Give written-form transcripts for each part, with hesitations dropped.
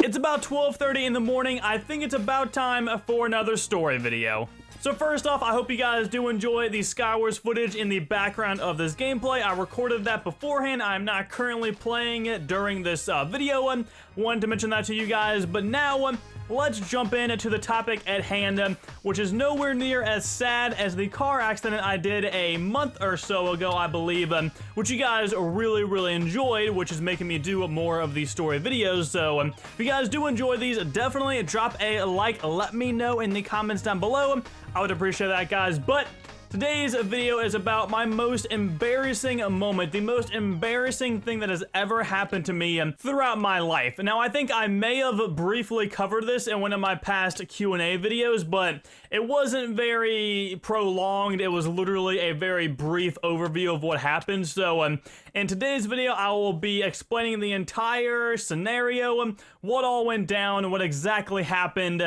It's about 12:30 in the morning. I think it's about time for another story video. So first off, I hope you guys do enjoy the Skywars footage in the background of this gameplay. I recorded that beforehand. I'm not currently playing it during this video. Wanted to mention that to you guys, but now let's jump into the topic at hand, which is nowhere near as sad as the car accident I did a month or so ago, I believe, which you guys really enjoyed, which is making me do more of these story videos. So if you guys do enjoy these, definitely drop a like. Let me know in the comments down below. I would appreciate that, guys. But today's video is about my most embarrassing moment, the most embarrassing thing that has ever happened to me throughout my life. Now, I think I may have briefly covered this in one of my past Q&A videos, but it wasn't very prolonged. It was literally a very brief overview of what happened. So in today's video, I will be explaining the entire scenario, what all went down, what exactly happened,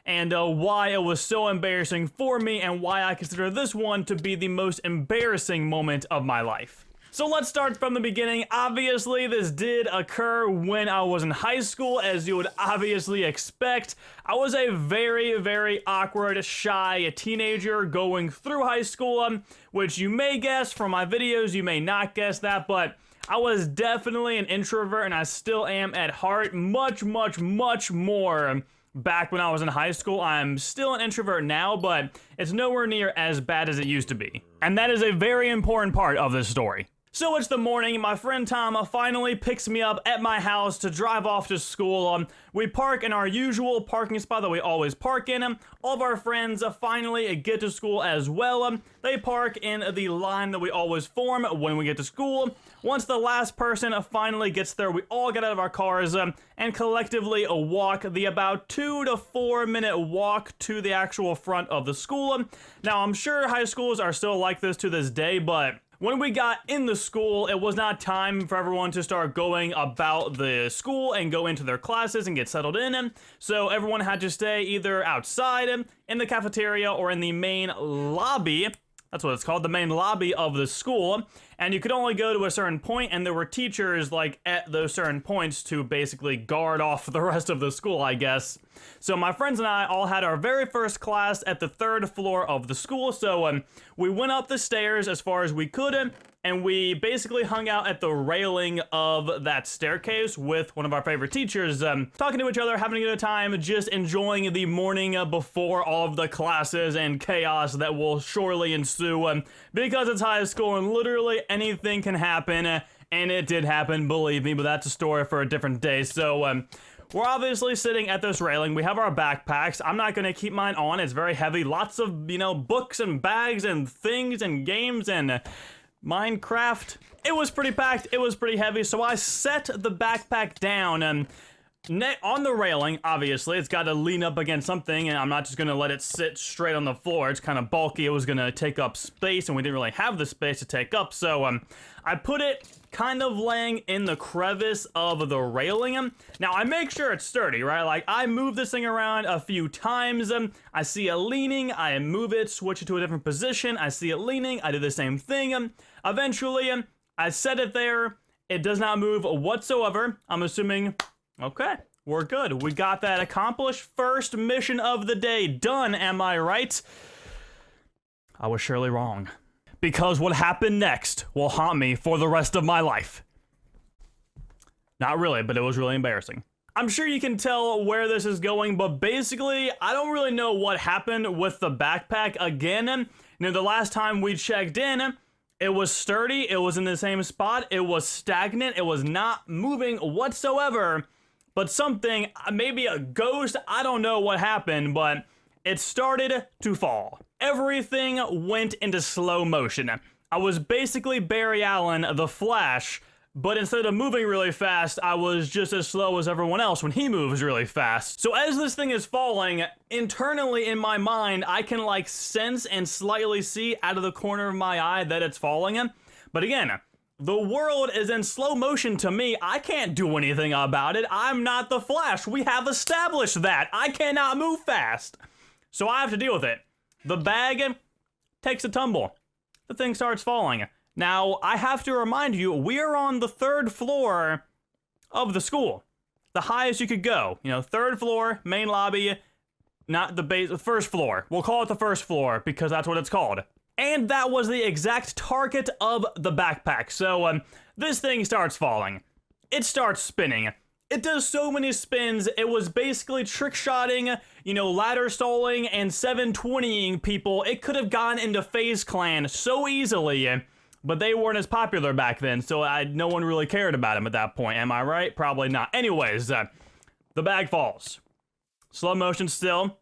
and why it was so embarrassing for me, and why I consider this one to be the most embarrassing moment of my life. So let's start from the beginning. Obviously, this did occur when I was in high school, as you would obviously expect. I was a very awkward, shy teenager going through high school, which you may guess from my videos, you may not guess that, but I was definitely an introvert, and I still am at heart, much more. Back when I was in high school. I'm still an introvert now, but it's nowhere near as bad as it used to be. And that is a very important part of this story. So it's the morning, my friend Tom finally picks me up at my house to drive off to school. We park in our usual parking spot that we always park in. All of our friends finally get to school as well. They park in the line that we always form when we get to school. Once the last person finally gets there, we all get out of our cars and collectively walk the about 2 to 4 minute walk to the actual front of the school. Now, I'm sure high schools are still like this to this day, but when we got in the school, it was not time for everyone to start going about the school and go into their classes and get settled in. So everyone had to stay either outside in the cafeteria or in the main lobby. That's what it's called, the main lobby of the school. And you could only go to a certain point, and there were teachers like at those certain points to basically guard off the rest of the school, I guess. So my friends and I all had our very first class at the 3rd floor of the school. So we went up the stairs as far as we could, and we basically hung out at the railing of that staircase with one of our favorite teachers, talking to each other, having a good time, just enjoying the morning before all of the classes and chaos that will surely ensue, because it's high school and literally anything can happen, and it did happen, believe me, but that's a story for a different day. So we're obviously sitting at this railing. We have our backpacks. I'm not going to keep mine on. It's very heavy. Lots of, books and bags and things and games and Minecraft. It was pretty packed. It was pretty heavy. So I set the backpack down and on the railing. Obviously, it's got to lean up against something, and I'm not just going to let it sit straight on the floor. It's kind of bulky. It was going to take up space, and we didn't really have the space to take up. So I put it kind of laying in the crevice of the railing. Now, I make sure it's sturdy, right? Like, I move this thing around a few times. I see it leaning. I move it, switch it to a different position. I see it leaning. I do the same thing. Eventually, I set it there. It does not move whatsoever. I'm assuming, okay, we're good. We got that accomplished. First mission of the day done, am I right? I was surely wrong. Because what happened next will haunt me for the rest of my life. Not really, but it was really embarrassing. I'm sure you can tell where this is going, but basically, I don't really know what happened with the backpack again. The last time we checked in, it was sturdy, it was in the same spot, it was stagnant, it was not moving whatsoever, but something, maybe a ghost, I don't know what happened, but it started to fall. Everything went into slow motion. I was basically Barry Allen, the Flash, but instead of moving really fast, I was just as slow as everyone else when he moves really fast. So as this thing is falling, internally in my mind, I can like sense and slightly see out of the corner of my eye that it's falling. But again, the world is in slow motion to me. I can't do anything about it. I'm not the Flash. We have established that. I cannot move fast. So I have to deal with it. The bag takes a tumble. The thing starts falling. Now, I have to remind you, we are on the 3rd floor of the school. the highest you could go. You know, 3rd floor, main lobby, not the base, the 1st floor. We'll call it the 1st floor because that's what it's called. And that was the exact target of the backpack. So this thing starts falling. It starts spinning. It does so many spins, it was basically trick-shotting, you know, ladder stalling, and 720ing people. It could have gone into FaZe Clan so easily, but they weren't as popular back then, so no one really cared about them at that point. Am I right? Probably not. Anyways, the bag falls. Slow motion still.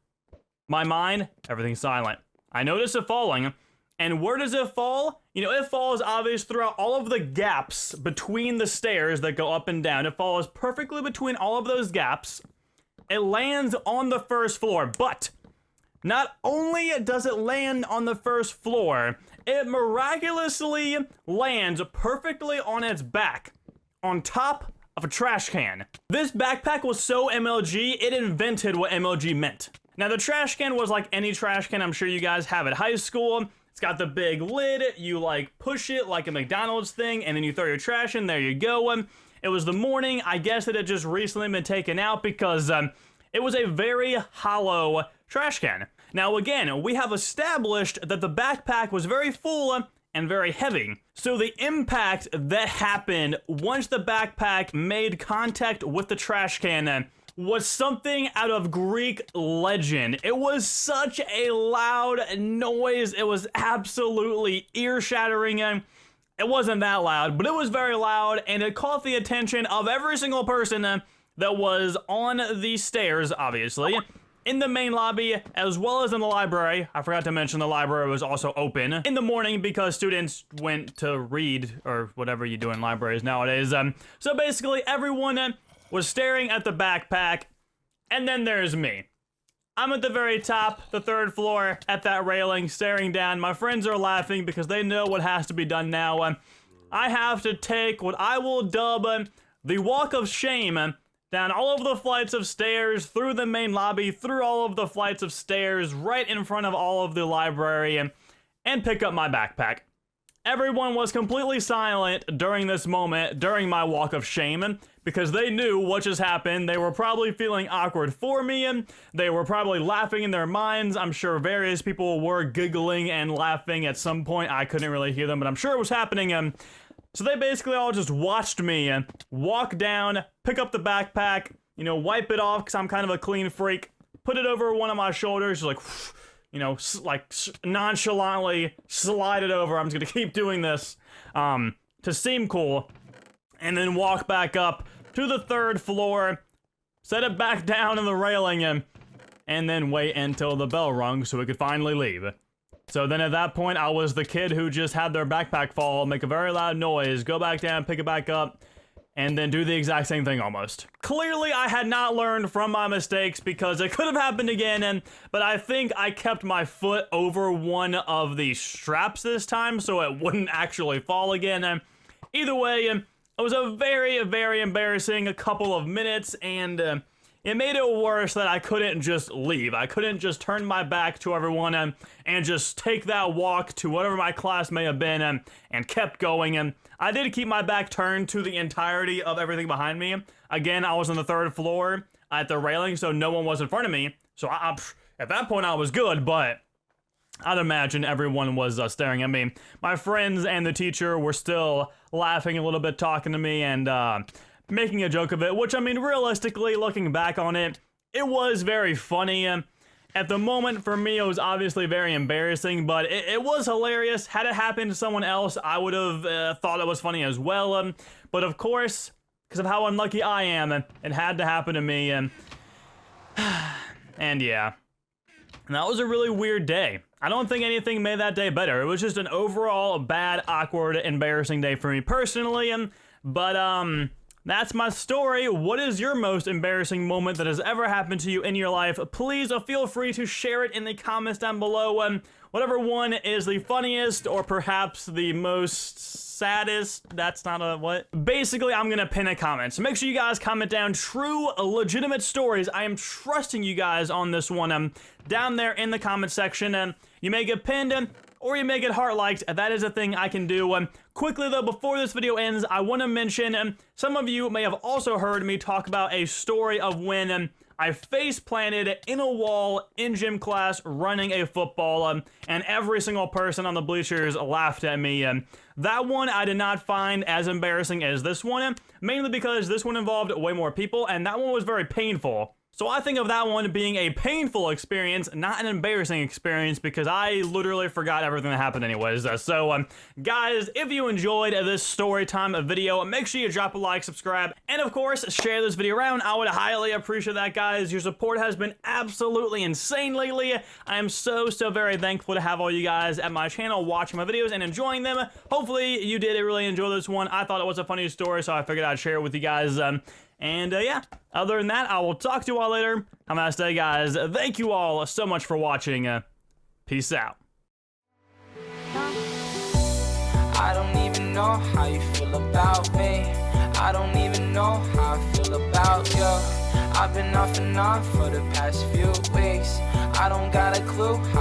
My mind, everything's silent. I notice it falling, and where does it fall? You know, it falls obviously throughout all of the gaps between the stairs that go up and down. It falls perfectly between all of those gaps. It lands on the 1st floor, but not only does it land on the 1st floor, it miraculously lands perfectly on its back, on top of a trash can. This backpack was so MLG, it invented what MLG meant. Now, the trash can was like any trash can I'm sure you guys have at high school. It's got the big lid, you like push it like a McDonald's thing, and then you throw your trash in, there you go. It was the morning, I guess it had just recently been taken out because it was a very hollow trash can. Now again, we have established that the backpack was very full and very heavy. So the impact that happened once the backpack made contact with the trash can was something out of Greek legend. It was such a loud noise. It was absolutely ear-shattering. It wasn't that loud, but it was very loud, and it caught the attention of every single person that was on the stairs, obviously, in the main lobby, as well as in the library. I forgot to mention the library was also open in the morning because students went to read, or whatever you do in libraries nowadays. So basically, everyone was staring at the backpack, and then there's me. I'm at the very top, the 3rd floor, at that railing, staring down. My friends are laughing because they know what has to be done now. I have to take what I will dub the walk of shame down all of the flights of stairs, through the main lobby, through all of the flights of stairs, right in front of all of the library, and pick up my backpack. Everyone was completely silent during this moment, during my walk of shame, because they knew what just happened. They were probably feeling awkward for me. They were probably laughing in their minds. I'm sure various people were giggling and laughing at some point. I couldn't really hear them, but I'm sure it was happening. So they basically all just watched me walk down, pick up the backpack, you know, wipe it off because I'm kind of a clean freak, put it over one of my shoulders, like, you know, like nonchalantly slide it over. I'm just gonna keep doing this to seem cool, and then walk back up to the 3rd floor, set it back down in the railing, and then wait until the bell rung so we could finally leave. So then at that point, I was the kid who just had their backpack fall, make a very loud noise, go back down, pick it back up, and then do the exact same thing almost. Clearly, I had not learned from my mistakes because it could have happened again, but I think I kept my foot over one of the straps this time so it wouldn't actually fall again. Either way, it was a very, very embarrassing couple of minutes, and it made it worse that I couldn't just leave. I couldn't just turn my back to everyone and just take that walk to whatever my class may have been and kept going. I did keep my back turned to the entirety of everything behind me. Again, I was on the 3rd floor at the railing, so no one was in front of me. So at that point, I was good, but I'd imagine everyone was staring at me. My friends and the teacher were still laughing a little bit, talking to me, and making a joke of it, which, I mean, realistically, looking back on it, it was very funny. At the moment, for me, it was obviously very embarrassing, but it was hilarious. Had it happened to someone else, I would have thought it was funny as well. But of course, because of how unlucky I am, it had to happen to me. And yeah. And that was a really weird day. I don't think anything made that day better. It was just an overall bad, awkward, embarrassing day for me personally. But that's my story. What is your most embarrassing moment that has ever happened to you in your life? Please feel free to share it in the comments down below. Whatever one is the funniest or perhaps the most saddest. That's not a what? Basically, I'm gonna pin a comment. So make sure you guys comment down true, legitimate stories. I am trusting you guys on this one down there in the comment section. You may get pinned, or you make it heart-liked. That is a thing I can do. Quickly though, before this video ends, I want to mention, some of you may have also heard me talk about a story of when I face planted in a wall in gym class running a football, and every single person on the bleachers laughed at me. That one I did not find as embarrassing as this one, mainly because this one involved way more people, and that one was very painful. So I think of that one being a painful experience, not an embarrassing experience, because I literally forgot everything that happened anyways. So, guys, if you enjoyed this story time video, make sure you drop a like, subscribe, and of course, share this video around. I would highly appreciate that, guys. Your support has been absolutely insane lately. I am so very thankful to have all you guys at my channel watching my videos and enjoying them. Hopefully, you did really enjoy this one. I thought it was a funny story, so I figured I'd share it with you guys. Yeah, other than that, I will talk to you all later. Have a nice day, guys. Thank you all so much for watching. Peace out. I don't even know how you feel about me. I don't even know how I feel about you. I've been off and on for the past few weeks. I don't got a clue how